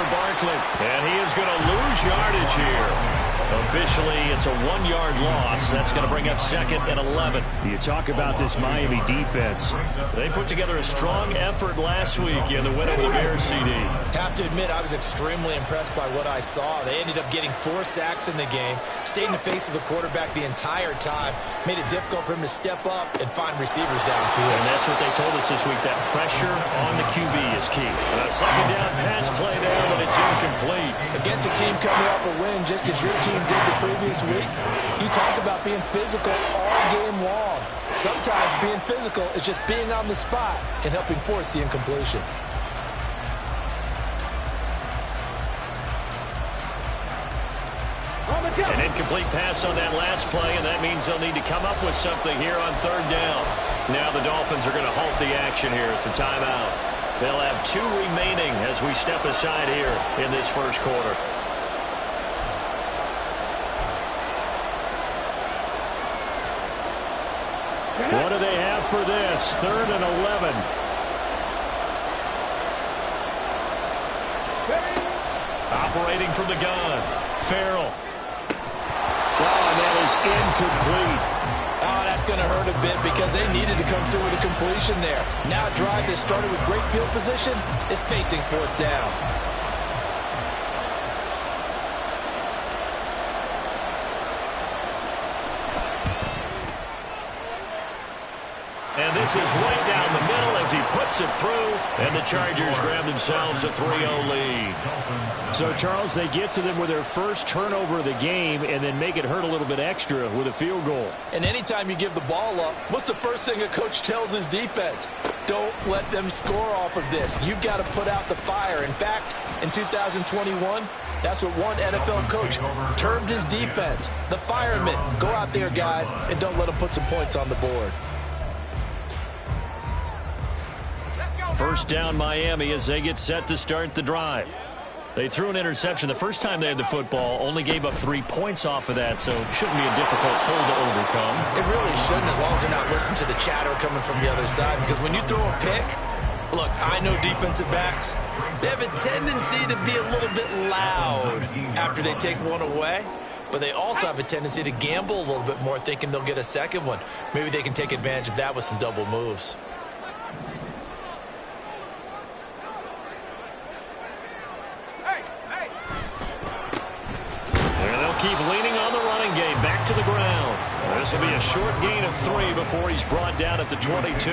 for Barkley. And he is going to lose yardage here. Officially, it's a 1-yard loss. That's going to bring up 2nd and 11. You talk about this Miami defense. They put together a strong effort last week in the win over the Bears, CD. Have to admit, I was extremely impressed by what I saw. They ended up getting 4 sacks in the game, stayed in the face of the quarterback the entire time, made it difficult for him to step up and find receivers downfield. And that's what they told us this week, that pressure on the QB is key. A 2nd down pass play there, but it's incomplete. Against a team coming off a win, just as your team did the previous week, you talk about being physical all game long. Sometimes being physical is just being on the spot and helping force the incompletion. An incomplete pass on that last play, and that means they'll need to come up with something here on 3rd down. Now the Dolphins are going to halt the action here. It's a timeout. They'll have 2 remaining as we step aside here in this first quarter. What do they have for this? 3rd and 11. Operating from the gun. Farrell. Oh, and that is incomplete. Oh, that's going to hurt a bit because they needed to come through with a completion there. Now a drive that started with great field position is facing 4th down. And this is right down the middle as he puts it through. And the Chargers grab themselves a 3-0 lead. So, Charles, they get to them with their first turnover of the game and then make it hurt a little bit extra with a field goal. And anytime you give the ball up, what's the first thing a coach tells his defense? Don't let them score off of this. You've got to put out the fire. In fact, in 2021, that's what one NFL coach termed his defense. The firemen. Go out there, guys, and don't let them put some points on the board. First down Miami as they get set to start the drive. They threw an interception the first time they had the football, only gave up 3 points off of that, so it shouldn't be a difficult hole to overcome. It really shouldn't, as long as they're not listening to the chatter coming from the other side, because when you throw a pick, look, I know defensive backs, they have a tendency to be a little bit loud after they take one away, but they also have a tendency to gamble a little bit more, thinking they'll get a second one. Maybe they can take advantage of that with some double moves. Keep leaning on the running game. Back to the ground. This will be a short gain of 3 before he's brought down at the 22.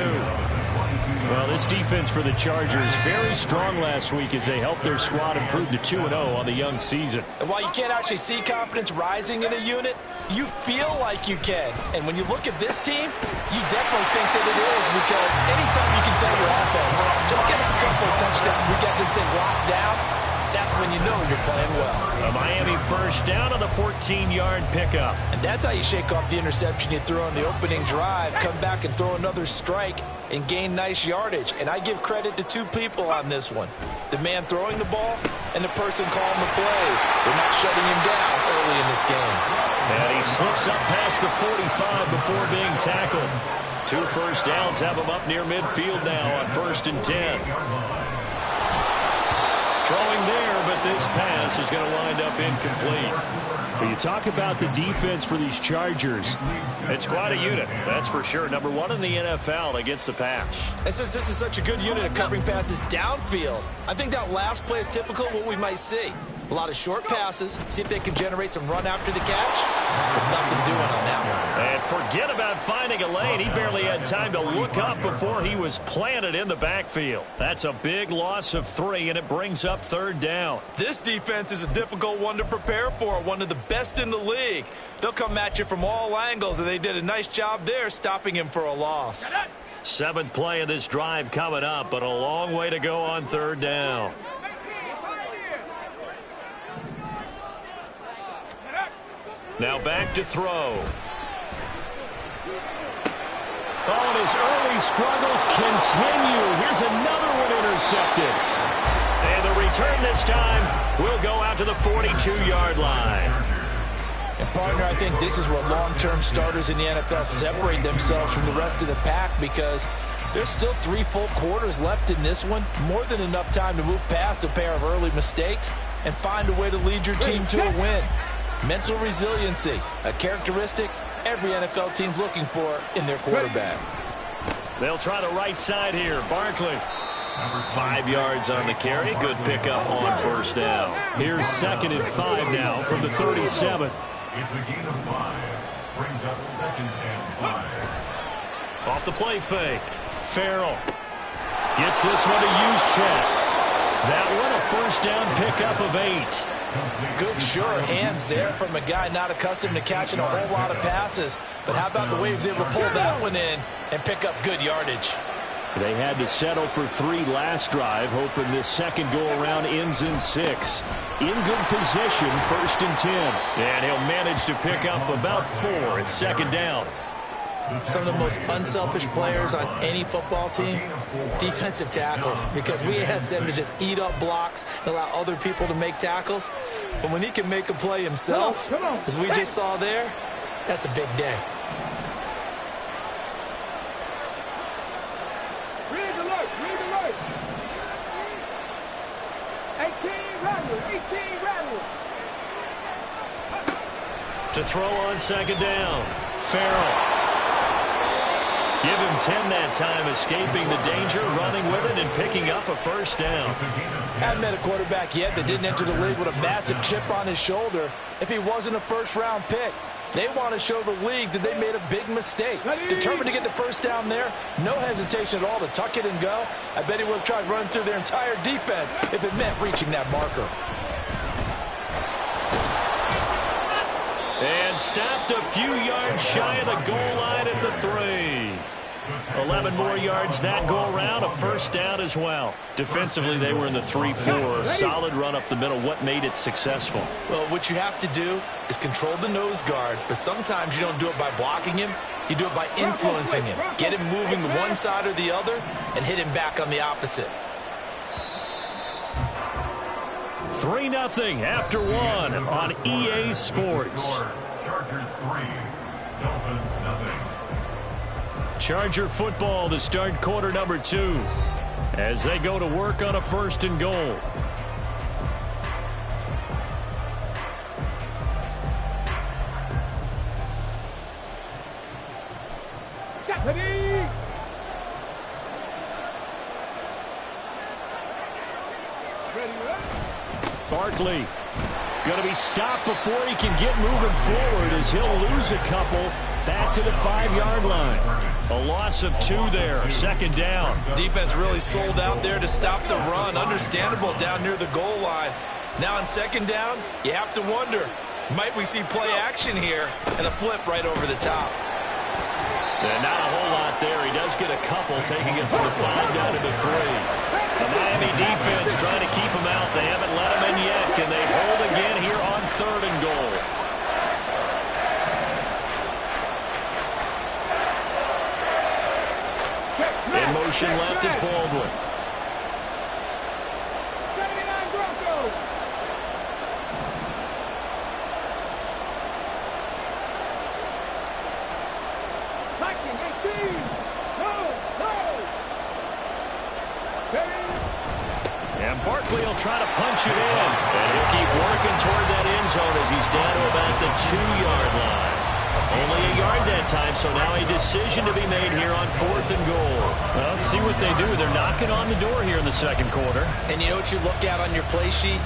Well, this defense for the Chargers, very strong last week as they helped their squad improve to 2-0 on the young season. And while you can't actually see confidence rising in a unit, you feel like you can. And when you look at this team, you definitely think that it is, because anytime you can tell your offense, just get us a couple of touchdowns, we get this thing locked down, that's when you know you're playing well. A Miami first down on the 14-yard pickup. And that's how you shake off the interception you threw on the opening drive, come back and throw another strike and gain nice yardage. And I give credit to 2 people on this one. The man throwing the ball and the person calling the plays. They're not shutting him down early in this game. And he slips up past the 45 before being tackled. 2 first downs have him up near midfield now on 1st and 10. Throwing there, but this pass is going to wind up incomplete. When you talk about the defense for these Chargers, it's quite a unit, that's for sure. Number 1 in the NFL against the pass. And since this is such a good unit of covering passes downfield, I think that last play is typical of what we might see. A lot of short passes, see if they can generate some run after the catch, but nothing doing on that one. And forget about finding a lane. He barely had time to look up before he was planted in the backfield. That's a big loss of 3, and it brings up 3rd down. This defense is a difficult one to prepare for, one of the best in the league. They'll come at you from all angles, and they did a nice job there stopping him for a loss. 7th play of this drive coming up, but a long way to go on 3rd down. Now back to throw. Oh, and his early struggles continue. Here's another one intercepted. And the return this time will go out to the 42-yard line. And, partner, I think this is where long-term starters in the NFL separate themselves from the rest of the pack, because There's still 3 full quarters left in this one. More than enough time to move past a pair of early mistakes and find a way to lead your team to a win. Mental resiliency, a characteristic every NFL team's looking for in their quarterback. They'll try the right side here. Barkley. 5 yards on the carry. Good pickup on first down. Here's 2nd and 5 now from the 37. It's a gain of 5. Brings up 2nd and 5. Off the play fake. Farrell gets this one to Juszczyk. That one a first down pickup of 8. Good sure hands there from a guy not accustomed to catching a whole lot of passes. But how about the way he was able to pull that one in and pick up good yardage? They had to settle for 3 last drive, hoping this second go-around ends in 6. In good position, 1st and 10. And he'll manage to pick up about 4 at 2nd down. Some of the most unselfish players on any football team, defensive tackles, because we ask them to just eat up blocks and allow other people to make tackles. But when he can make a play himself, as we just saw there, that's a big day. Read alert, read alert. 18 rattle, 18 rattle. To throw on 2nd down. Farrell. Give him 10 that time, escaping the danger, running with it, and picking up a first down. Haven't met a quarterback yet that didn't enter the league with a massive chip on his shoulder if he wasn't a first-round pick. They want to show the league that they made a big mistake. Determined to get the first down there, no hesitation at all to tuck it and go. I bet he would have tried running through their entire defense if it meant reaching that marker. And stopped a few yards shy of the goal line at the 3. 11 more yards that go around, a first down as well. Defensively, they were in the 3-4. Solid run up the middle. What made it successful? Well, what you have to do is control the nose guard, but sometimes you don't do it by blocking him. You do it by influencing him. Get him moving to one side or the other and hit him back on the opposite. 3-0 after 1 on EA Sports. Chargers 3, Dolphins 0. Charger football to start quarter number 2 as they go to work on a 1st and goal. Ready. Barkley going to be stopped before he can get moving forward as he'll lose a couple back to the 5-yard line. A loss of 2 there, 2nd down. Defense really sold out there to stop the run. Understandable down near the goal line. Now on 2nd down, you have to wonder, might we see play action here and a flip right over the top? And not a whole lot there. He does get a couple, taking it from the 5 down to the 3. The Miami defense trying to keep him out. They haven't let him in yet. Can they hold again here on 3rd and goal? In motion left is Baldwin. 79 Broncos. Liking 18. No. And Barkley will try to punch it in. And he'll keep working toward that end zone as he's down to about the 2-yard line. Only a yard that time, so now a decision to be made here on 4th and goal. Well, let's see what they do. They're knocking on the door here in the 2nd quarter. And you know what you look at on your play sheet?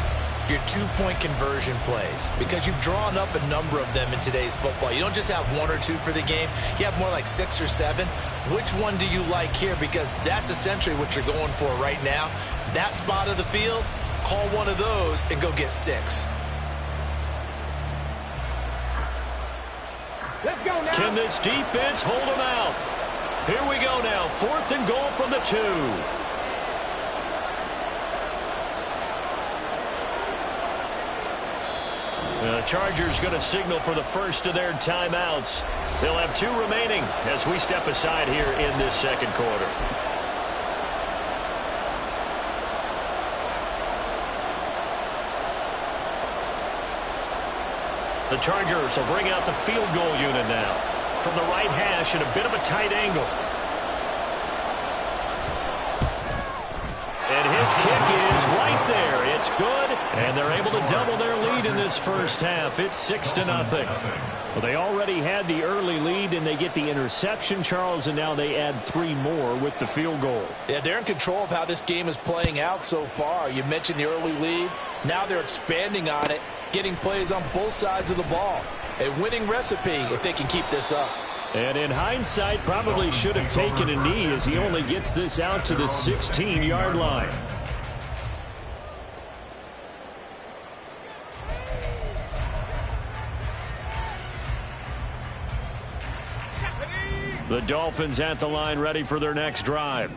Your 2-point conversion plays, because you've drawn up a number of them in today's football. You don't just have 1 or 2 for the game. You have more like 6 or 7. Which one do you like here? Because that's essentially what you're going for right now. That spot of the field, call one of those and go get 6. Let's go now. Can this defense hold them out? Here we go now. 4th and goal from the 2. The Chargers going to signal for the first of their timeouts. They'll have 2 remaining as we step aside here in this 2nd quarter. The Chargers will bring out the field goal unit now. From the right hash at a bit of a tight angle. kick is right there. It's good, and they're able to double their lead in this first half. It's 6-0. Well, they already had the early lead, and they get the interception, Charles, and now they add 3 more with the field goal. Yeah, they're in control of how this game is playing out so far. You mentioned the early lead. Now they're expanding on it, getting plays on both sides of the ball. A winning recipe if they can keep this up. And in hindsight, probably should have taken a knee as he only gets this out to the 16-yard line. The Dolphins at the line ready for their next drive.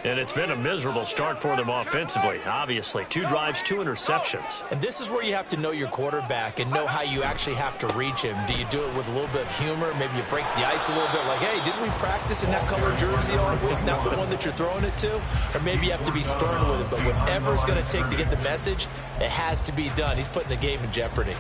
And it's been a miserable start for them offensively. Obviously, 2 drives, 2 interceptions. And this is where you have to know your quarterback and know how you actually have to reach him. Do you do it with a little bit of humor? Maybe you break the ice a little bit like, hey, didn't we practice in that color jersey all week, not the one that you're throwing it to? Or maybe you have to be stern with it. But whatever it's going to take to get the message, it has to be done. He's putting the game in jeopardy.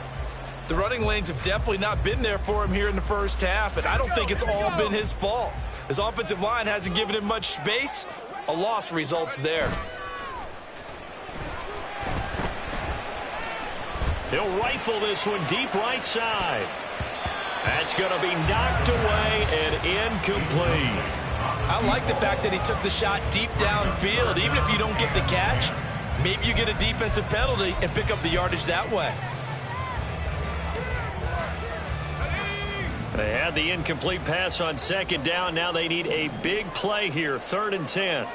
The running lanes have definitely not been there for him here in the first half, and I don't think it's all been his fault. His offensive line hasn't given him much space. A loss results there. He'll rifle this one deep right side. That's going to be knocked away and incomplete. I like the fact that he took the shot deep downfield. Even if you don't get the catch, maybe you get a defensive penalty and pick up the yardage that way. They had the incomplete pass on second down. Now they need a big play here. 3rd and 10.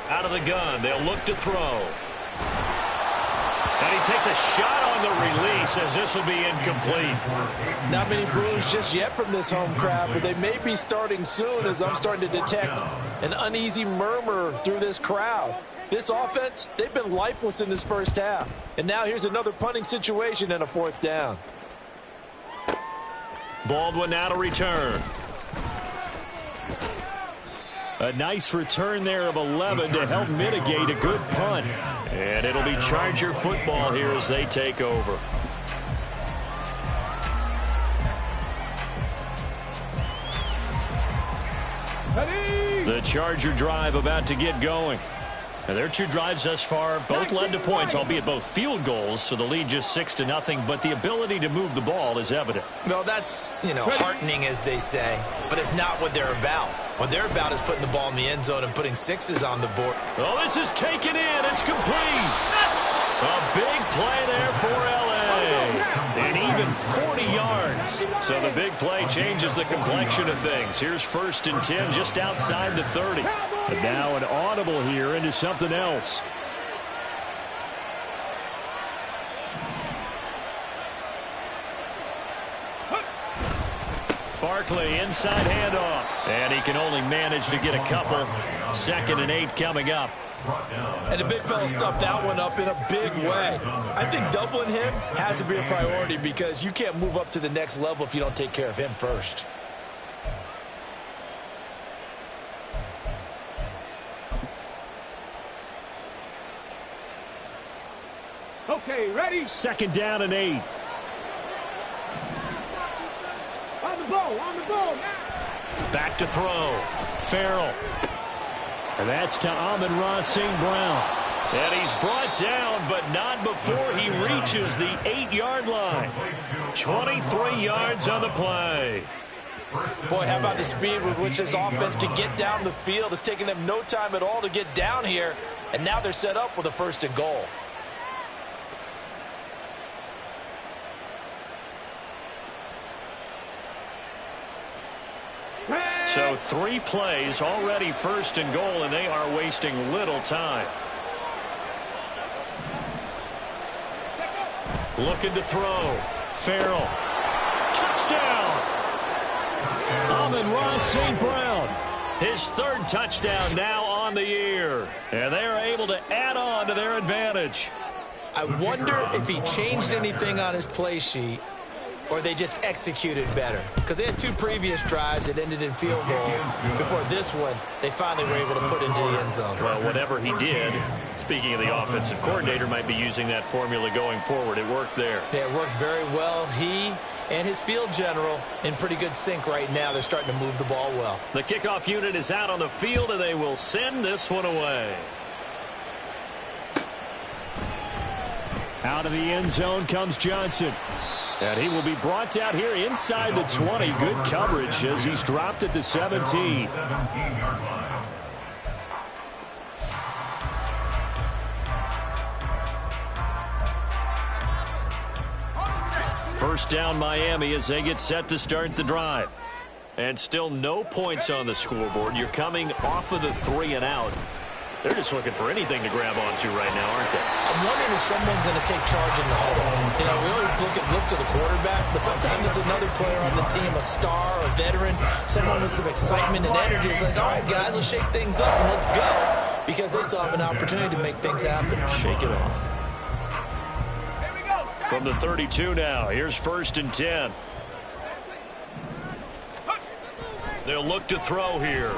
Out of the gun. They'll look to throw. And he takes a shot on the release as this will be incomplete. Not many boos just yet from this home crowd, but they may be starting soon as I'm starting to detect an uneasy murmur through this crowd. This offense, they've been lifeless in this first half. And now here's another punting situation and a 4th down. Baldwin now to return. A nice return there of 11 to help mitigate a good punt. And it'll be Charger football here as they take over. The Charger drive about to get going. And their 2 drives thus far both led to points, albeit both field goals, so the lead just 6-0, but the ability to move the ball is evident. Well, that's, heartening, as they say, but it's not what they're about. What they're about is putting the ball in the end zone and putting 6s on the board. Oh, this is taken in. It's complete. A big play there for L.A. And even 40 yards. So the big play changes the complexion of things. Here's 1st and 10 just outside the 30. And now an audible here into something else. Barkley inside handoff. And he can only manage to get a couple. 2nd and 8 coming up. And the big fella stuffed that one up in a big way. I think doubling him has to be a priority because you can't move up to the next level if you don't take care of him first. Okay, ready? 2nd down and 8. On the ball now. Back to throw. Farrell. And that's to Amon-Ra St. Brown. And he's brought down, but not before he reaches the 8-yard line. 23 yards on the play. Boy, how about the speed with which this offense can get down the field? It's taken them no time at all to get down here, and now they're set up with a 1st and goal. So 3 plays, already 1st and goal, and they are wasting little time. Looking to throw. Farrell. Touchdown! Amon-Ra St. Brown. His 3rd touchdown now on the year. And they are able to add on to their advantage. I wonder if he changed anything on his play sheet or they just executed better. Because they had 2 previous drives that ended in field goals. Before this one, they finally were able to put into the end zone. Well, whatever he did, speaking of the offensive coordinator, might be using that formula going forward. It worked there. Yeah, it worked very well. He and his field general in pretty good sync right now. They're starting to move the ball well. The kickoff unit is out on the field, and they will send this one away. Out of the end zone comes Johnson. And he will be brought down here inside the 20. Good coverage as he's dropped at the 17. First down Miami as they get set to start the drive. And still no points on the scoreboard. You're coming off of the 3 and out. They're just looking for anything to grab onto right now, aren't they? I'm wondering if someone's going to take charge in the huddle. You know, we always look to the quarterback, but sometimes it's another player on the team, a star, a veteran, someone with some excitement and energy. It's like, all right, guys, let's shake things up and let's go, because they still have an opportunity to make things happen. Shake it off. From the 32 now, here's 1st and 10. They'll look to throw here.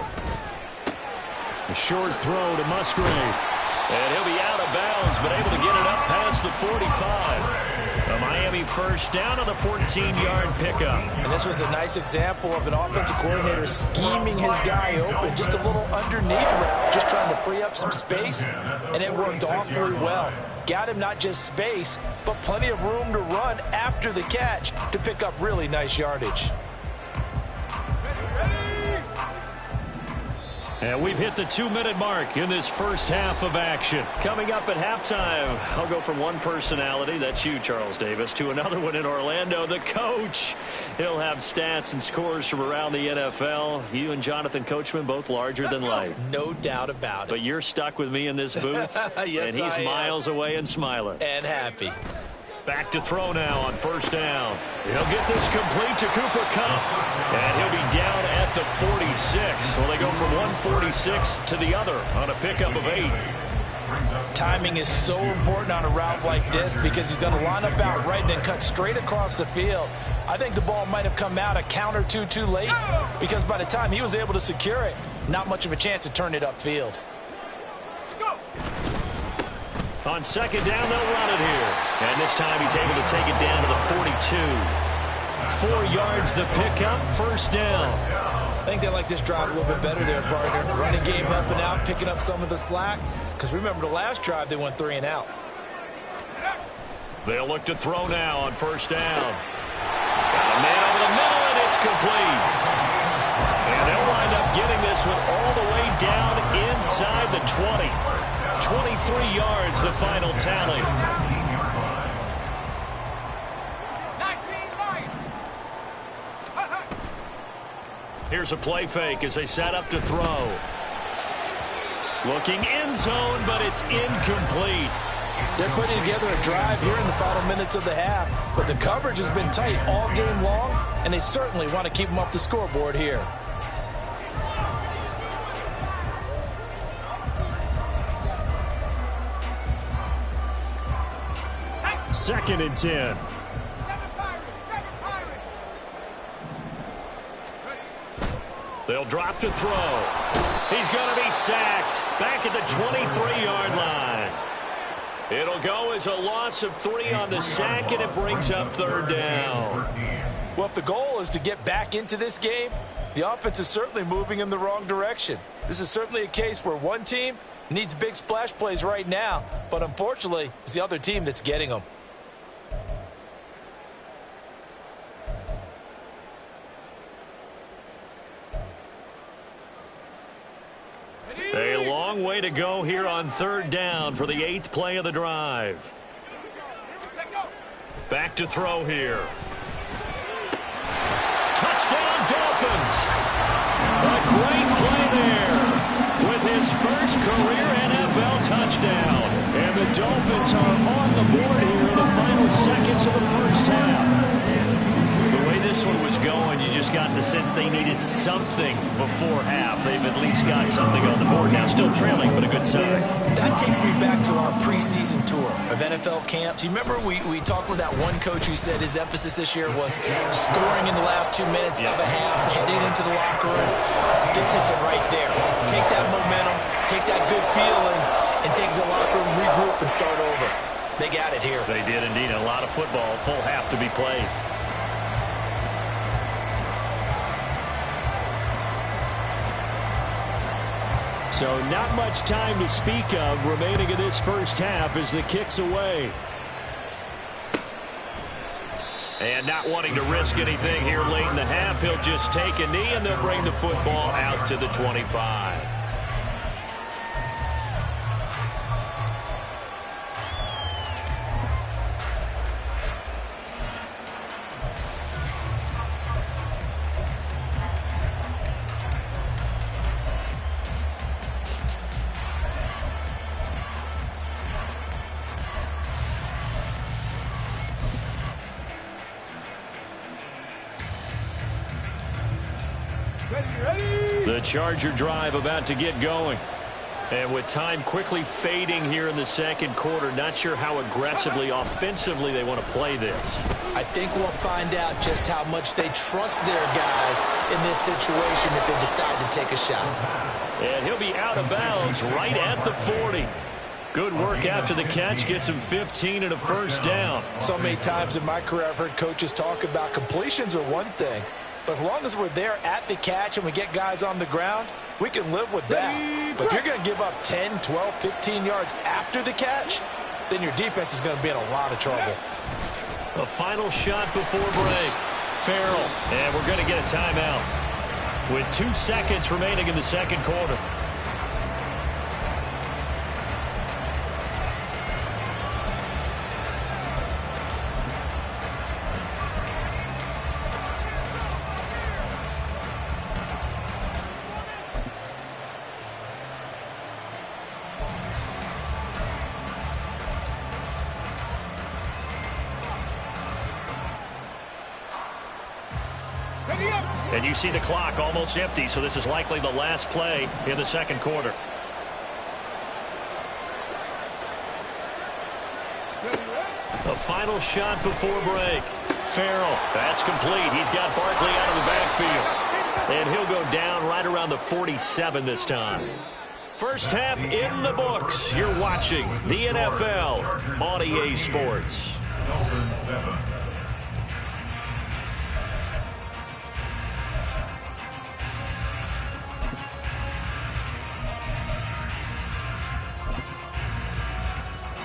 A short throw to Musgrave. And he'll be out of bounds, but able to get it up past the 45. A Miami first down on the 14-yard pickup. And this was a nice example of an offensive coordinator scheming his guy open. Just a little underneath route, just trying to free up some space, and it worked awfully well. Got him not just space, but plenty of room to run after the catch to pick up really nice yardage. And we've hit the 2-minute mark in this first half of action. Coming up at halftime, I'll go from one personality, that's you, Charles Davis, to another one in Orlando, the coach. He'll have stats and scores from around the NFL. You and Jonathan Coachman both larger than life. No doubt about it. But you're stuck with me in this booth, yes, and he's miles away and smiling. And happy. Back to throw now on 1st down. He'll get this complete to Cooper Kupp. And he'll be down at the 46. Well, they go from 146 to the other on a pickup of 8. Timing is so important on a route like this because he's going to line up out right and then cut straight across the field. I think the ball might have come out a count or two too late because by the time he was able to secure it, not much of a chance to turn it upfield. On 2nd down, they'll run it here. And this time he's able to take it down to the 42. 4 yards the pickup, 1st down. I think they like this drive a little bit better there, partner. Running game helping out, picking up some of the slack. Because remember, the last drive, they went 3 and out. They'll look to throw now on 1st down. Got a man over the middle, and it's complete. And they'll wind up getting this one all the way down inside the 20. 23 yards, the final tally. 19-9. Here's a play fake as they set up to throw. Looking end zone, but it's incomplete. They're putting together a drive here in the final minutes of the half, but the coverage has been tight all game long, and they certainly want to keep them off the scoreboard here. 2nd and 10. They'll drop to throw. He's going to be sacked back at the 23-yard line. It'll go as a loss of 3 on the sack, and it brings up 3rd down. Well, if the goal is to get back into this game, the offense is certainly moving in the wrong direction. This is certainly a case where one team needs big splash plays right now, but unfortunately, it's the other team that's getting them. A long way to go here on 3rd down for the 8th play of the drive. Back to throw here. Touchdown, Dolphins! A great play there with his first career NFL touchdown. And the Dolphins are on the board here in the final seconds of the first half. The way this one was going, you just got the sense they needed something before half. They've at least got something on the board now. Still trailing, but a good sign. That takes me back to our preseason tour of NFL camps. You remember we talked with that one coach who said his emphasis this year was scoring in the last 2 minutes of a half, heading into the locker room. This hits it right there. Take that momentum, take that good feeling, and take it to the locker room, regroup, and start over. They got it here. They did indeed. A lot of football, full half to be played. So not much time to speak of remaining in this first half as the kick's away. And not wanting to risk anything here late in the half, he'll just take a knee, and they'll bring the football out to the 25. The Charger drive about to get going. And with time quickly fading here in the second quarter, not sure how aggressively, offensively they want to play this. I think we'll find out just how much they trust their guys in this situation if they decide to take a shot. And he'll be out of bounds right at the 40. Good work after the catch. Gets him 15 and a first down. So many times in my career I've heard coaches talk about completions are one thing. But as long as we're there at the catch and we get guys on the ground, we can live with that. But if you're going to give up 10, 12, 15 yards after the catch, then your defense is going to be in a lot of trouble. A final shot before break. Farrell. And we're going to get a timeout with 2 seconds remaining in the second quarter. And you see the clock almost empty, so this is likely the last play in the second quarter. A final shot before break. Farrell, that's complete. He's got Barkley out of the backfield. And he'll go down right around the 47 this time. First half in the books. You're watching the NFL on EA Sports. Dolphins 7.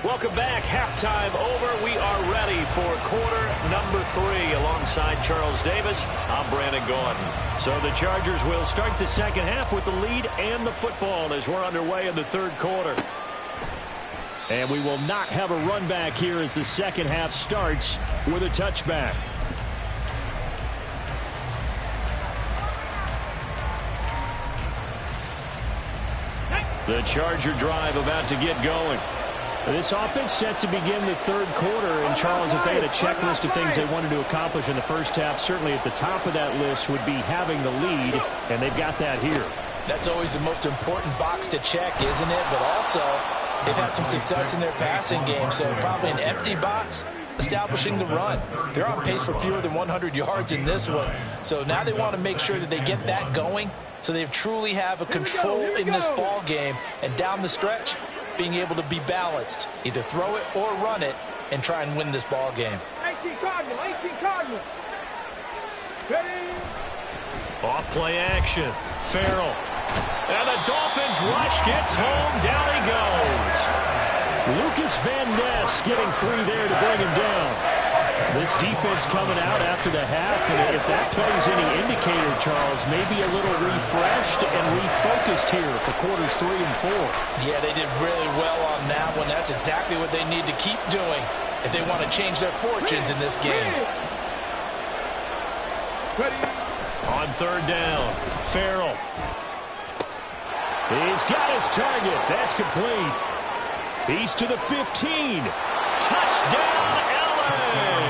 Welcome back. Halftime over. We are ready for quarter number 3 alongside Charles Davis. I'm Brandon Gordon. So the Chargers will start the second half with the lead and the football as we're underway in the third quarter. And we will not have a run back here as the second half starts with a touchback. The Charger drive about to get going. This offense set to begin the third quarter, and Charles, if they had a checklist of things they wanted to accomplish in the first half, certainly at the top of that list would be having the lead, and they've got that here. That's always the most important box to check, isn't it? But also, they've had some success in their passing game, so probably an empty box establishing the run. They're on pace for fewer than 100 yards in this one, so now they want to make sure that they get that going so they truly have a control in this ball game, and down the stretch, being able to be balanced, either throw it or run it, and try and win this ball game. 18 Cardinals. Off play action. Farrell. And the Dolphins rush gets home. Down he goes. Lucas Van Ness getting free there to bring him down. This defense coming out after the half, and if that plays any indicator, Charles, maybe a little refreshed and refocused here for quarters 3 and 4. Yeah, they did really well on that one. That's exactly what they need to keep doing if they want to change their fortunes in this game. On third down, Farrell. He's got his target. That's complete. He's to the 15. Touchdown, LA!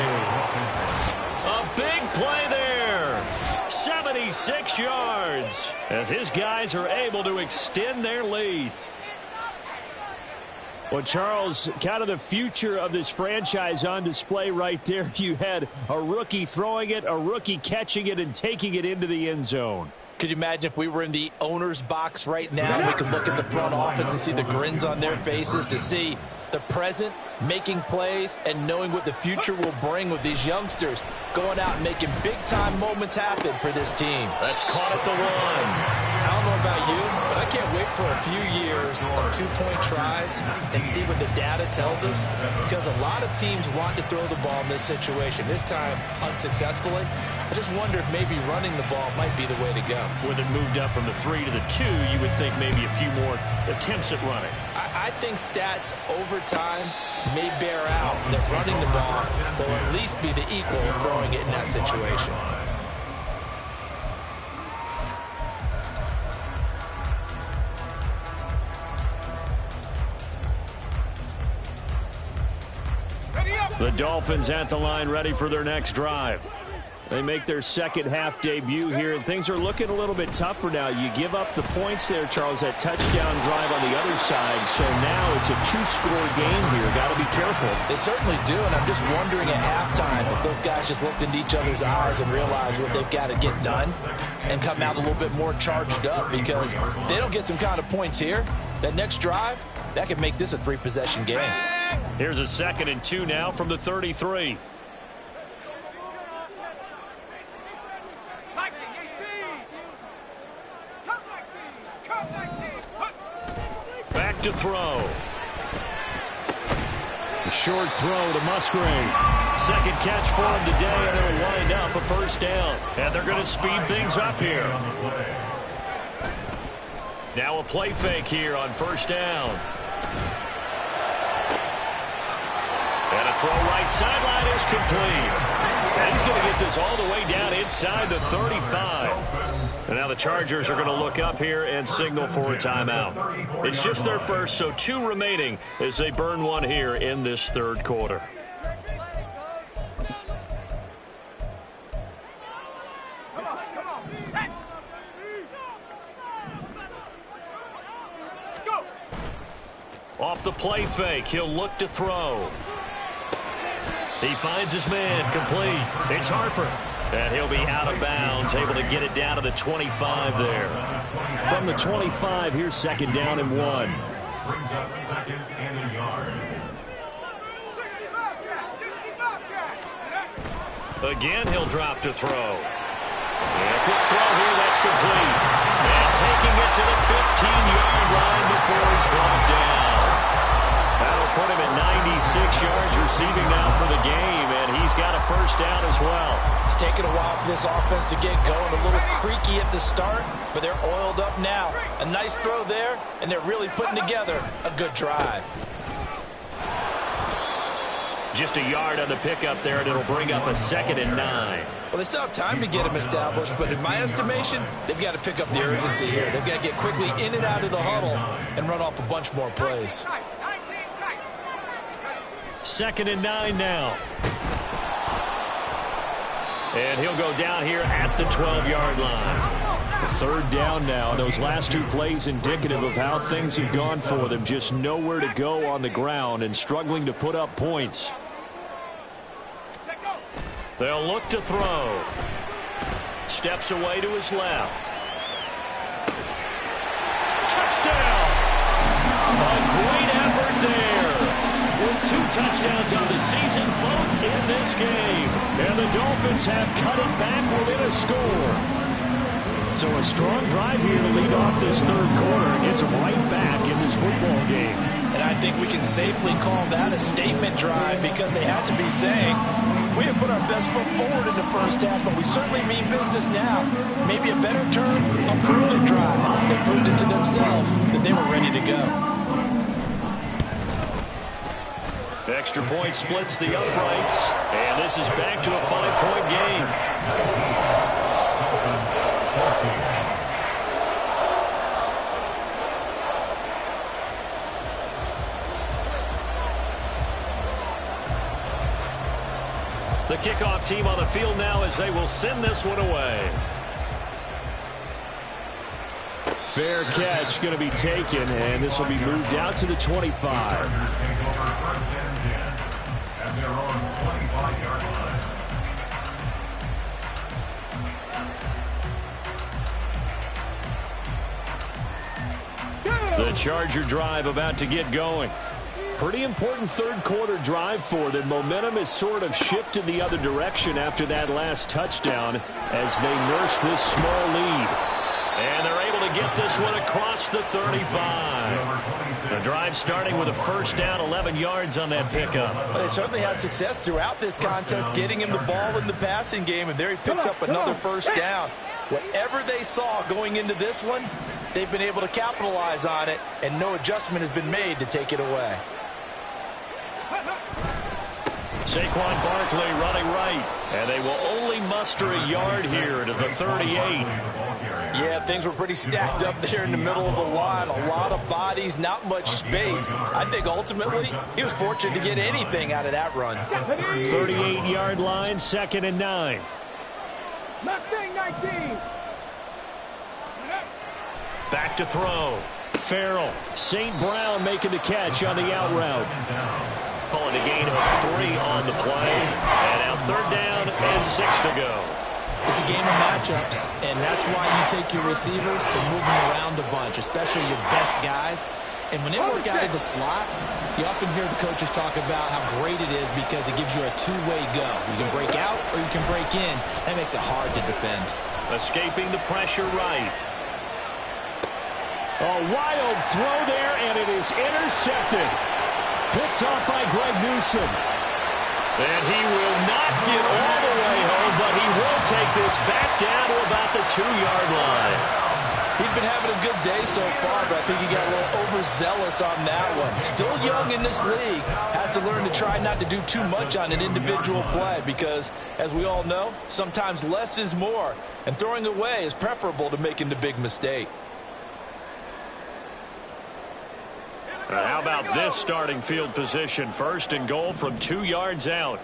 A big play there. 76 yards as his guys are able to extend their lead. Well, Charles, kind of the future of this franchise on display right there. You had a rookie throwing it, a rookie catching it, and taking it into the end zone. Could you imagine if we were in the owner's box right now, we could look at the front office and see the grins on their faces, to see the present making plays and knowing what the future will bring with these youngsters going out and making big-time moments happen for this team. That's caught at the 1. I don't know about you, but I can't wait for a few years of two-point tries and see what the data tells us, because a lot of teams want to throw the ball in this situation, this time unsuccessfully. I just wonder if maybe running the ball might be the way to go. With it moved up from the 3 to the 2, you would think maybe a few more attempts at running. I think stats over time may bear out that running the ball will at least be the equal of throwing it in that situation. The Dolphins at the line ready for their next drive. They make their second half debut here, and things are looking a little bit tougher now. You give up the points there, Charles, that touchdown drive on the other side, so now it's a two-score game here. Got to be careful. They certainly do, and I'm just wondering at halftime if those guys just looked into each other's eyes and realized what they've got to get done and come out a little bit more charged up, because if they don't get some kind of points here, that next drive, that could make this a three-possession game. Here's a 2nd and 2 now from the 33. Back to throw. A short throw to Musgrave. Second catch for him today, and it'll wind up a first down. And they're going to speed things up here. Now a play fake here on first down. And a throw right sideline is complete. And he's going to get this all the way down inside the 35. And now the Chargers are going to look up here and signal for a timeout. It's just their first, so 2 remaining as they burn one here in this third quarter. Off the play fake, he'll look to throw. He finds his man, complete. It's Harper. And he'll be out of bounds, able to get it down to the 25 there. From the 25, here's 2nd down and 1. Brings up 2nd and a yard. Again, he'll drop to throw. And a quick throw here, that's complete. And taking it to the 15-yard line before he's brought down. That'll put him at 96 yards receiving now for the game, and he's got a first down as well. It's taken a while for this offense to get going. A little creaky at the start, but they're oiled up now. A nice throw there, and they're really putting together a good drive. Just a yard on the pickup there, and it'll bring up a 2nd and 9. Well, they still have time to get him established, but in my estimation, they've got to pick up the urgency here. They've got to get quickly in and out of the huddle and run off a bunch more plays. 2nd and 9 now. And he'll go down here at the 12-yard line. Third down now. Those last 2 plays indicative of how things have gone for them. Just nowhere to go on the ground and struggling to put up points. They'll look to throw. Steps away to his left. Touchdown! A great effort there. With 2 touchdowns on the season, both in this game. And the Dolphins have cut it back within a score. So a strong drive here to lead off this third quarter and gets them right back in this football game. And I think we can safely call that a statement drive, because they have to be saying, we have put our best foot forward in the first half, but we certainly mean business now. Maybe a better term, a proven drive. They proved it to themselves that they were ready to go. Extra point splits the uprights, and this is back to a 5-point game. The kickoff team on the field now as they will send this one away. Fair catch going to be taken, and this will be moved out to the 25. And they're on 25-yard line. The Charger drive about to get going. Pretty important third quarter drive for them. Momentum has sort of shifted the other direction after that last touchdown as they nurse this small lead. And they're able to get this one across the 35. The drive starting with a first down, 11 yards on that pickup. Well, they certainly had success throughout this contest, getting him the ball in the passing game, and there he picks up another first down. Whatever they saw going into this one, they've been able to capitalize on it, and no adjustment has been made to take it away. Saquon Barkley running right, and they will only muster a yard here to the 38. Yeah, things were pretty stacked up there in the middle of the line. A lot of bodies, not much space. I think ultimately he was fortunate to get anything out of that run. 38-yard line, 2nd and 9. Mustang 19. Back to throw. Farrell. St. Brown making the catch on the out route. Calling a gain of 3 on the play. And now 3rd down and 6 to go. It's a game of matchups, and that's why you take your receivers and move them around a bunch, especially your best guys. And when they work out of the slot, you often hear the coaches talk about how great it is because it gives you a two-way go. You can break out or you can break in. That makes it hard to defend. Escaping the pressure right. A wild throw there, and it is intercepted. Picked off by Greg Newsome. And he will not get all the way home, but he will take this back down to about the 2-yard line. He's been having a good day so far, but I think he got a little overzealous on that one. Still young in this league. Has to learn to try not to do too much on an individual play because, as we all know, sometimes less is more. And throwing away is preferable to making the big mistake. How about this starting field position? 1st and goal from 2 yards out.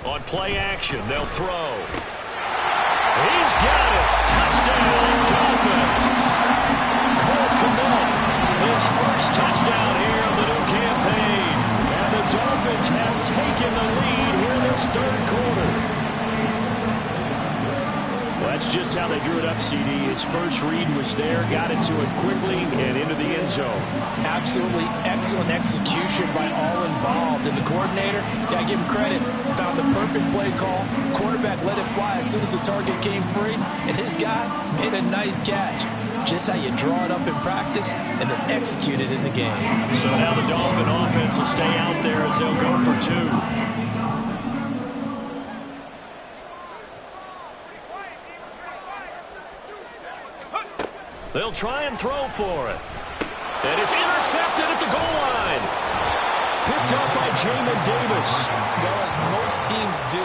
On play action, they'll throw. He's got it. Touchdown, Dolphins. Cole Kmet, his first touchdown here of the new campaign. And the Dolphins have taken the lead here in this 3rd quarter. Well, that's just how they drew it up, CD. His first read was there, got it to it quickly, and into the end zone. Absolutely excellent execution by all involved. And the coordinator, yeah, give him credit, found the perfect play call. Quarterback let it fly as soon as the target came free, and his guy made a nice catch. Just how you draw it up in practice and then execute it in the game. So now the Dolphin offense will stay out there as they'll go for 2. They'll try and throw for it. And it's intercepted at the goal line. Picked up by Jamin Davis. Well, as most teams do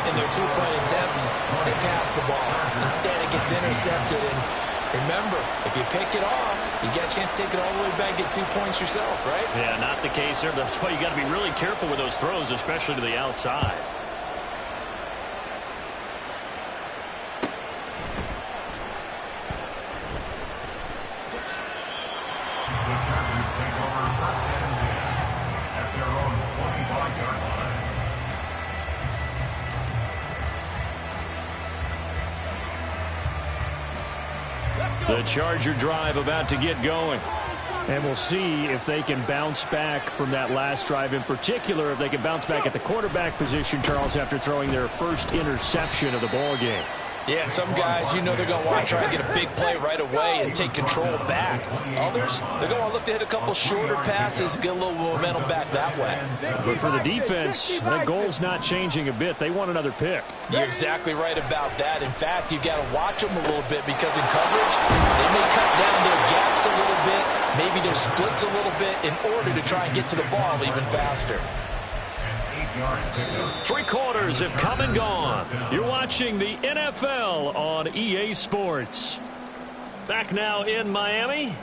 in their 2-point attempt, they pass the ball. Instead, it gets intercepted. And remember, if you pick it off, you get a chance to take it all the way back, get 2 points yourself, right? Yeah, not the case there. That's why you got to be really careful with those throws, especially to the outside. The Charger drive about to get going. And we'll see if they can bounce back from that last drive in particular, if they can bounce back at the quarterback position, Charles, after throwing their first interception of the ball game. Yeah, and some guys, you know they're going to want to try and get a big play right away and take control back. Others, they're going to look to hit a couple shorter passes, get a little momentum back that way. But for the defense, that goal's not changing a bit. They want another pick. You're exactly right about that. In fact, you've got to watch them a little bit because in coverage, they may cut down their gaps a little bit, maybe their splits a little bit in order to try and get to the ball even faster. 3 quarters have come and gone. You're watching the NFL on EA Sports. Back now in Miami.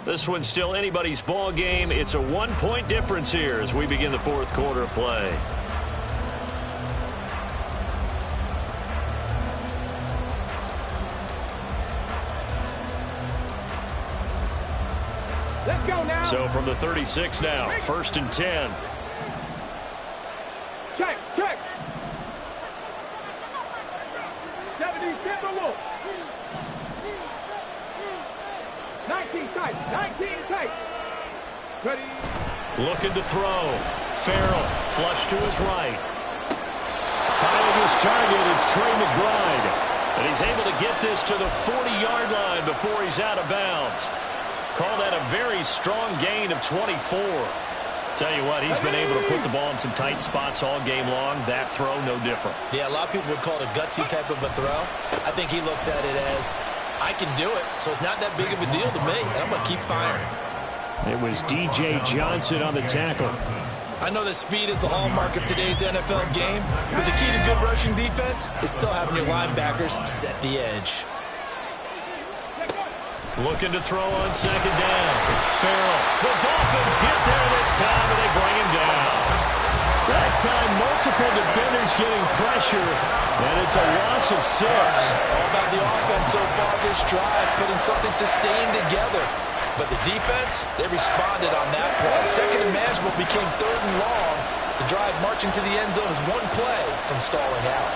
This one's still anybody's ball game. It's a 1-point difference here as we begin the 4th quarter of play. Let's go now. So from the 36 now, 1st and 10. Check, check. 70 Timberwolves. 19 tight, 19 tight. Ready. Looking to throw. Farrell, flush to his right. Finding his target, it's Trey McBride. And he's able to get this to the 40-yard line before he's out of bounds. Call that a very strong gain of 24. Tell you what, he's been able to put the ball in some tight spots all game long. That throw, no different. Yeah, a lot of people would call it a gutsy type of a throw. I think he looks at it as, I can do it, so it's not that big of a deal to me, and I'm going to keep firing. It was DJ Johnson on the tackle. I know that speed is the hallmark of today's NFL game, but the key to good rushing defense is still having your linebackers set the edge. Looking to throw on second down. Farrell. The Dolphins get there this time, and they bring him down. That time, multiple defenders getting pressure, and it's a loss of 6. All about the offense so far this drive, putting something sustained together. But the defense, they responded on that play. Second and manageable became third and long. The drive marching to the end zone is one play from stalling out.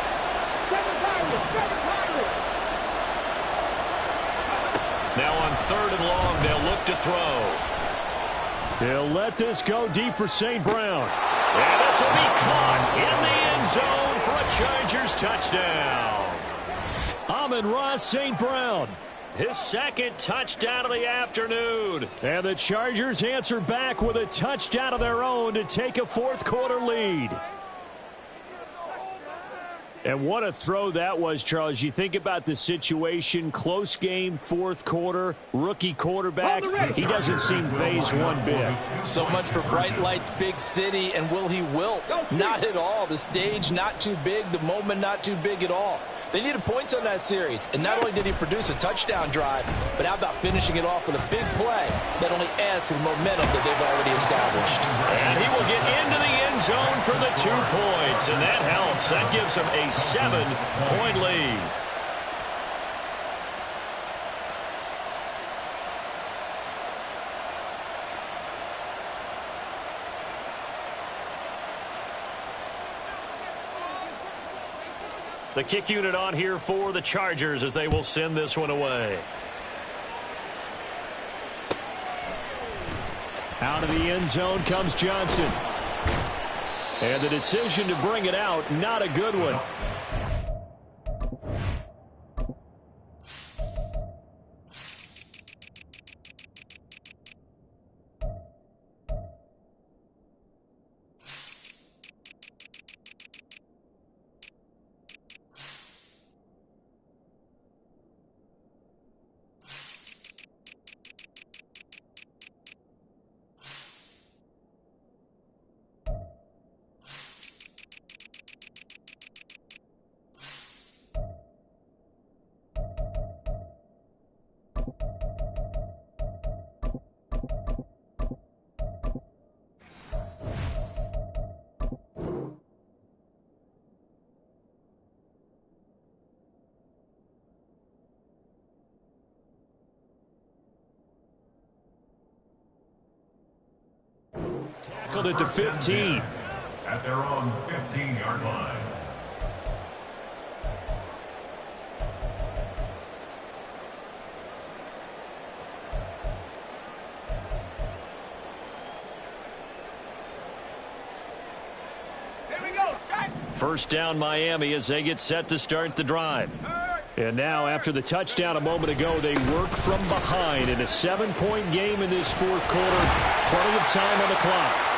Now on third and long, they'll look to throw. They'll let this go deep for St. Brown. And this will be caught in the end zone for a Chargers touchdown. Amon-Ra St. Brown, his second touchdown of the afternoon. And the Chargers answer back with a touchdown of their own to take a fourth-quarter lead. And what a throw that was, Charles. You think about the situation, close game, fourth quarter, rookie quarterback. He doesn't seem phased one bit. So much for bright lights, big city, and will he wilt? Not at all. The stage not too big, the moment not too big at all. They needed points on that series, and not only did he produce a touchdown drive, but how about finishing it off with a big play that only adds to the momentum that they've already established. And he will get into the end zone for the 2 points, and that helps. That gives him a 7-point lead. The kick unit on here for the Chargers as they will send this one away. Out of the end zone comes Johnson. And the decision to bring it out, not a good one. Tackled at the 15. At their own 15-yard line. Here we go, set. First down Miami as they get set to start the drive. And now after the touchdown a moment ago, they work from behind in a 7-point game in this fourth quarter. Plenty of time on the clock.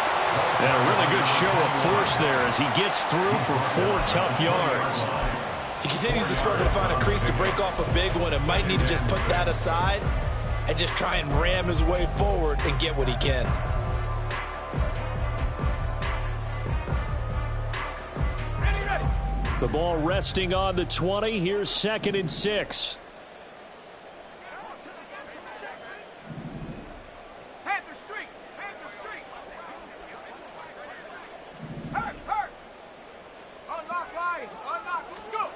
And a really good show of force there as he gets through for 4 tough yards. He continues to struggle to find a crease to break off a big one and might need to just put that aside and just try and ram his way forward and get what he can. The ball resting on the 20. Here's 2nd and 6. Panther Street. Panther Street. Hurt. Unlock line. Unlock. Go.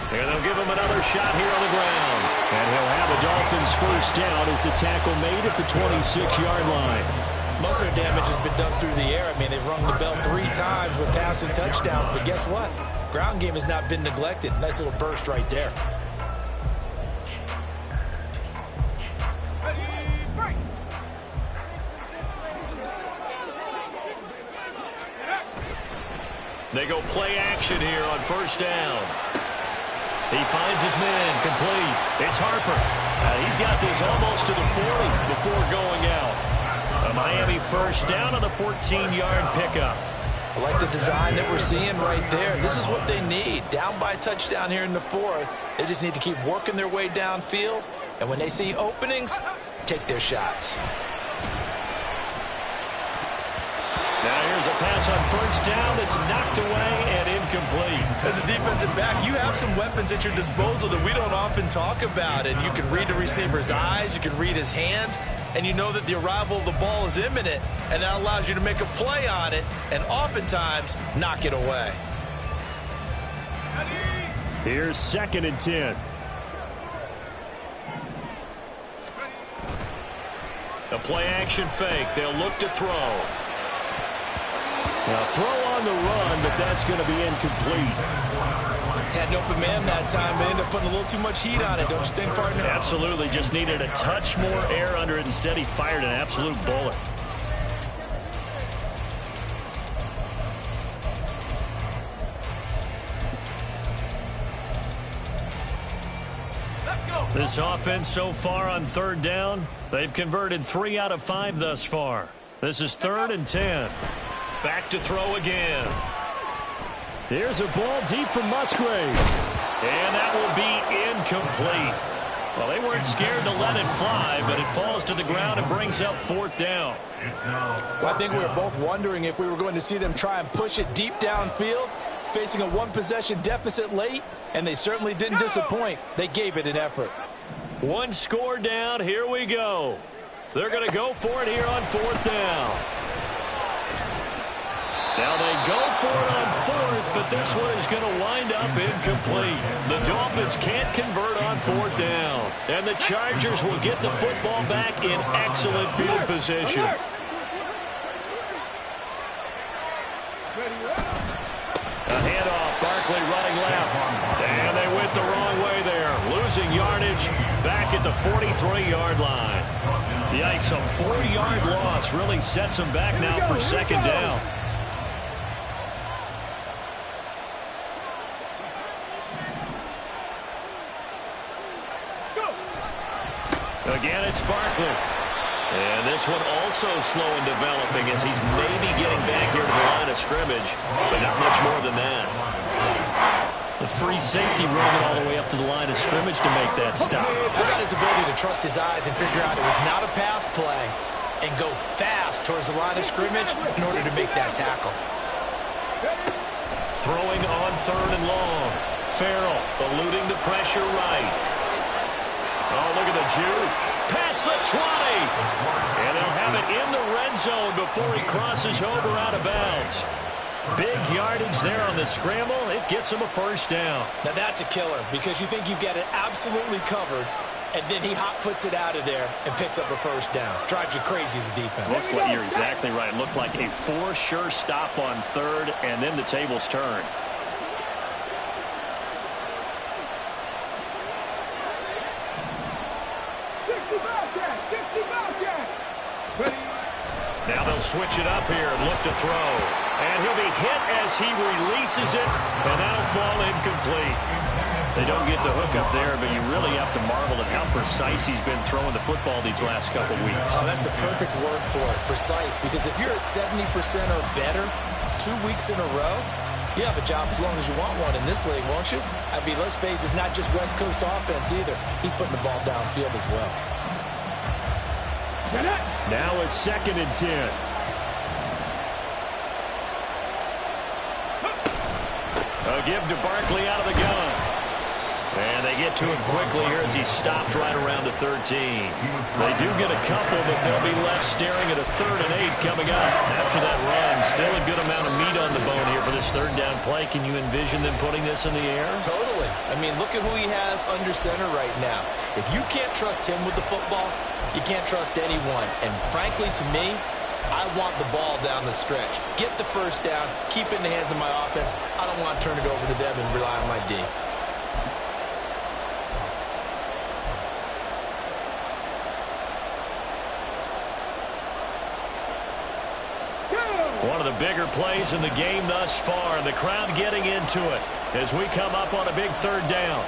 And they'll give him another shot here on the ground. And he'll have the Dolphins first down as the tackle made at the 26-yard line. Most of their damage has been done through the air. I mean, they've rung the bell 3 times with passing touchdowns, but guess what? Ground game has not been neglected. Nice little burst right there. Ready, break. They go play action here on first down. He finds his man, complete. It's Harper. He's got this almost to the 40 before going out. A Miami first down on the 14-yard pickup. I like the design that we're seeing right there. This is what they need. Down by a touchdown here in the fourth. They just need to keep working their way downfield. And when they see openings, take their shots. Now here's a pass on first down that's knocked away and incomplete. As a defensive back, you have some weapons at your disposal that we don't often talk about. And you can read the receiver's eyes, you can read his hands, and you know that the arrival of the ball is imminent, and that allows you to make a play on it and oftentimes knock it away. Here's 2nd and 10. A play-action fake. They'll look to throw. Now throw on the run, but that's going to be incomplete. Had an open man that time. They ended up putting a little too much heat on it, don't you think, partner? Absolutely. Just needed a touch more air under it. Instead, he fired an absolute bullet. Let's go. This offense so far on 3rd down, they've converted 3 out of 5 thus far. This is 3rd and 10. Back to throw again. Here's a ball deep from Musgrave. And that will be incomplete. Well, they weren't scared to let it fly, but it falls to the ground and brings up 4th down. Well, I think we were both wondering if we were going to see them try and push it deep downfield, facing a 1-possession deficit late, and they certainly didn't disappoint. They gave it an effort. 1 score down. Here we go. They're going to go for it here on 4th down. Now they go for it on 4th, but this one is going to wind up incomplete. The Dolphins can't convert on 4th down. And the Chargers will get the football back in excellent field position. A handoff, Barkley running left. And they went the wrong way there. Losing yardage back at the 43-yard line. Yikes, a 4-yard loss really sets them back now for 2nd down. Again, it's Barkley. And this one also slow in developing as he's maybe getting back here to the line of scrimmage, but not much more than that. The free safety running all the way up to the line of scrimmage to make that stop. I got his ability to trust his eyes and figure out it was not a pass play and go fast towards the line of scrimmage in order to make that tackle. Throwing on 3rd and long. Farrell eluding the pressure right. Oh, look at the juke. Past the 20. And they'll have it in the red zone before he crosses over out of bounds. Big yardage there on the scramble. It gets him a 1st down. Now that's a killer because you think you've got it absolutely covered, and then he hot-foots it out of there and picks up a 1st down. Drives you crazy as a defense. Well, you're exactly right. It looked like a for-sure stop on 3rd, and then the tables turned. Now they'll switch it up here and look to throw. And he'll be hit as he releases it, and that'll fall incomplete. They don't get the hook up there, but you really have to marvel at how precise he's been throwing the football these last couple weeks. Oh, that's a perfect word for it, precise, because if you're at 70% or better 2 weeks in a row, you have a job as long as you want one in this league, won't you? I mean, let's face it, it's not just West Coast offense either. He's putting the ball downfield as well. Now it's 2nd and 10. A give to Barkley out of the gun. And they get to him quickly here as he's stopped right around the 13. They do get a couple, but they'll be left staring at a 3rd and 8 coming up. After that run, still a good amount of meat on the bone here for this 3rd down play. Can you envision them putting this in the air? Totally. I mean, look at who he has under center right now. If you can't trust him with the football, you can't trust anyone. And frankly, to me, I want the ball down the stretch. Get the 1st down, keep it in the hands of my offense. I don't want to turn it over to them and rely on my D. One of the bigger plays in the game thus far, and the crowd getting into it as we come up on a big 3rd down.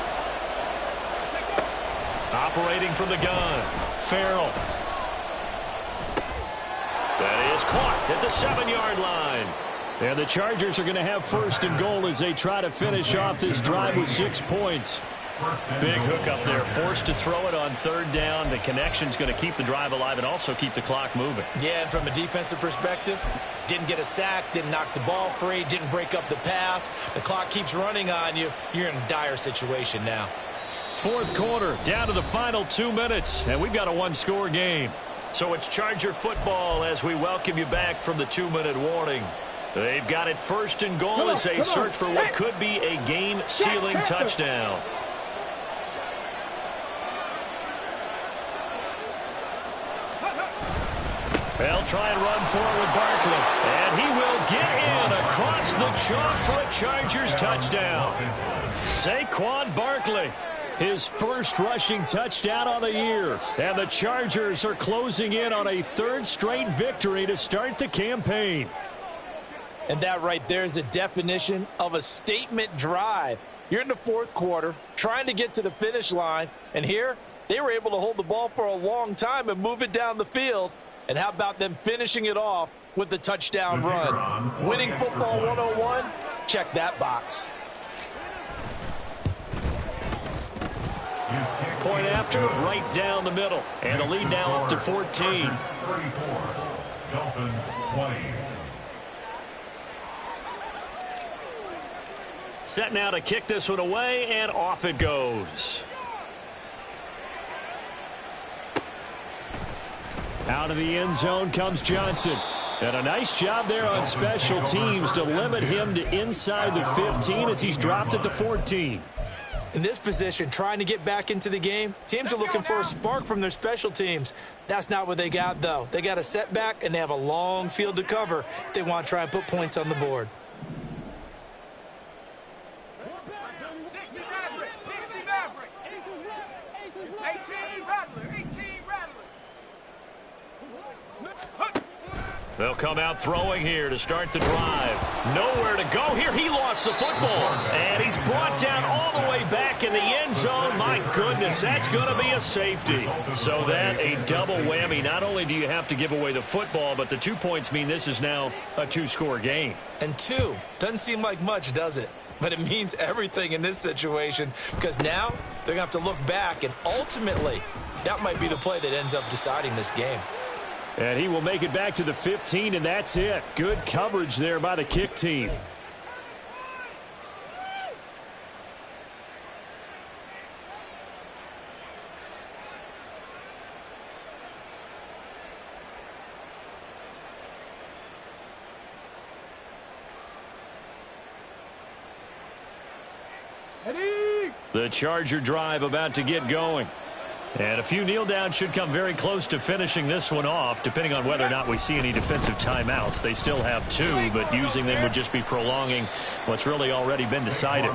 Operating from the gun. Farrell. That is caught at the 7-yard line. And the Chargers are going to have first and goal as they try to finish off this drive with 6 points. Big hook up there. Forced to throw it on third down. The connection's going to keep the drive alive and also keep the clock moving. Yeah, and from a defensive perspective, didn't get a sack, didn't knock the ball free, didn't break up the pass. The clock keeps running on you. You're in a dire situation now. Fourth quarter, down to the final 2 minutes, and we've got a one-score game. So it's Charger football as we welcome you back from the 2-minute warning. They've got it first and goal as they search for what could be a game-sealing touchdown. They'll try and run forward with Barkley. And he will get in across the chalk for a Chargers touchdown. Saquon Barkley, his first rushing touchdown of the year. And the Chargers are closing in on a third straight victory to start the campaign. And that right there is a definition of a statement drive. You're in the fourth quarter, trying to get to the finish line. And here, they were able to hold the ball for a long time and move it down the field. And how about them finishing it off with the touchdown run? Winning football 101? Check that box. Point after, right down the middle. And the lead now up to 14. 34. Dolphins 20. Set now to kick this one away, and off it goes. Out of the end zone comes Johnson. And a nice job there on special teams to limit him to inside the 15 as he's dropped at the 14. In this position, trying to get back into the game, teams are looking for a spark from their special teams. That's not what they got, though. They got a setback, and they have a long field to cover if they want to try and put points on the board. 60 Maverick, 60 Maverick. 18 Rattler, 18 Rattler. They'll come out throwing here to start the drive. Nowhere to go here. He lost the football. And he's brought down all the way back in the end zone. My goodness, that's going to be a safety. So that a double whammy. Not only do you have to give away the football, but the 2 points mean this is now a two-score game. And two, doesn't seem like much, does it? But it means everything in this situation because now they're going to have to look back, and ultimately that might be the play that ends up deciding this game. And he will make it back to the 15, and that's it. Good coverage there by the kick team. The Charger drive about to get going. And a few kneel downs should come very close to finishing this one off, depending on whether or not we see any defensive timeouts. They still have 2, but using them would just be prolonging what's really already been decided.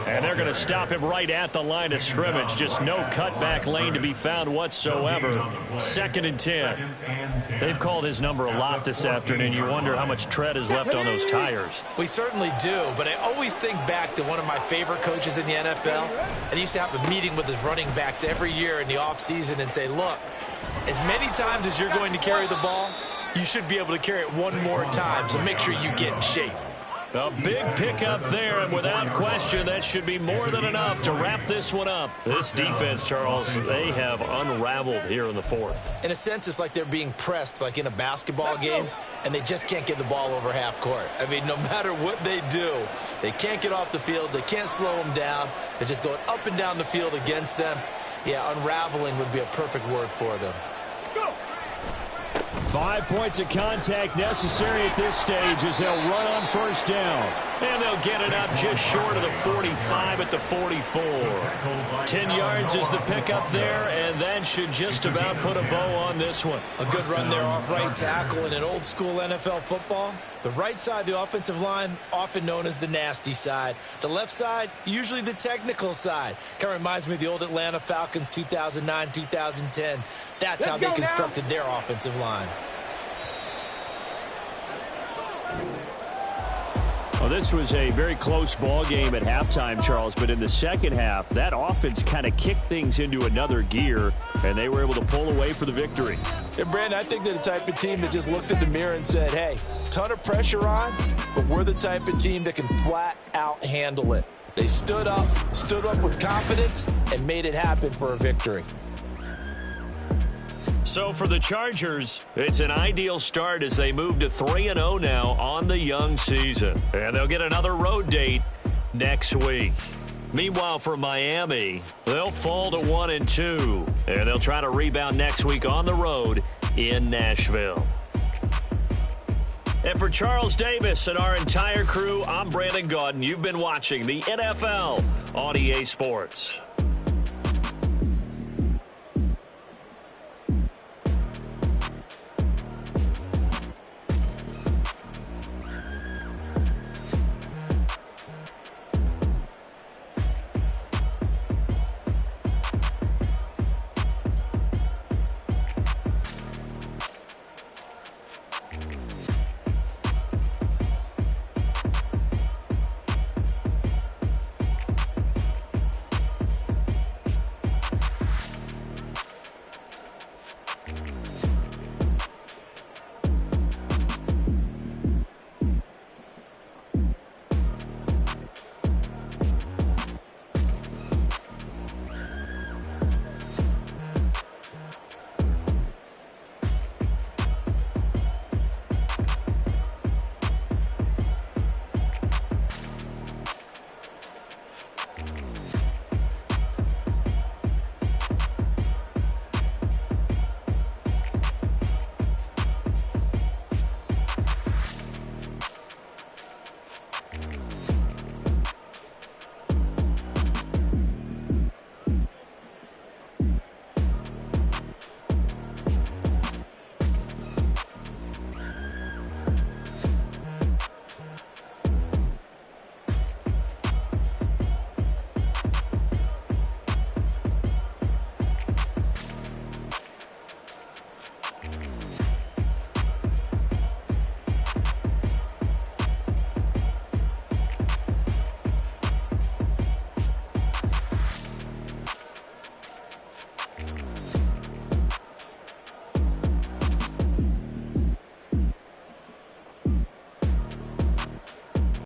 And they're going to stop him right at the line of scrimmage. Just no cutback lane to be found whatsoever. 2nd and 10. They've called his number a lot this afternoon. You wonder how much tread is left on those tires. We certainly do, but I always think back to one of my favorite coaches in the NFL. And he used to have a meeting with his running backs every year in the offseason and say, look, as many times as you're going to carry the ball, you should be able to carry it one more time, so make sure you get in shape. A big pickup there, and without question, that should be more than enough to wrap this one up. This defense, Charles, they have unraveled here in the fourth. In a sense, it's like they're being pressed like in a basketball game, and they just can't get the ball over half court. I mean, no matter what they do, they can't get off the field. They can't slow them down. They're just going up and down the field against them. Yeah, unraveling would be a perfect word for them. 5 points of contact necessary at this stage as they'll run on first down. And they'll get it up just short of the 45 at the 44. 10 yards is the pickup there, and that should just about put a bow on this one. A good run there off right tackle in an old school NFL football. The right side of the offensive line, often known as the nasty side. The left side, usually the technical side. Kind of reminds me of the old Atlanta Falcons 2009, 2010. That's how they constructed their offensive line. Well, this was a very close ball game at halftime, Charles, but in the second half, that offense kind of kicked things into another gear, and they were able to pull away for the victory. And, Brandon, I think they're the type of team that just looked in the mirror and said, hey, ton of pressure on, but we're the type of team that can flat out handle it. They stood up with confidence, and made it happen for a victory. So for the Chargers, it's an ideal start as they move to 3-0 now on the young season. And they'll get another road date next week. Meanwhile, for Miami, they'll fall to 1-2. And they'll try to rebound next week on the road in Nashville. And for Charles Davis and our entire crew, I'm Brandon Gaudin. You've been watching the NFL on EA Sports.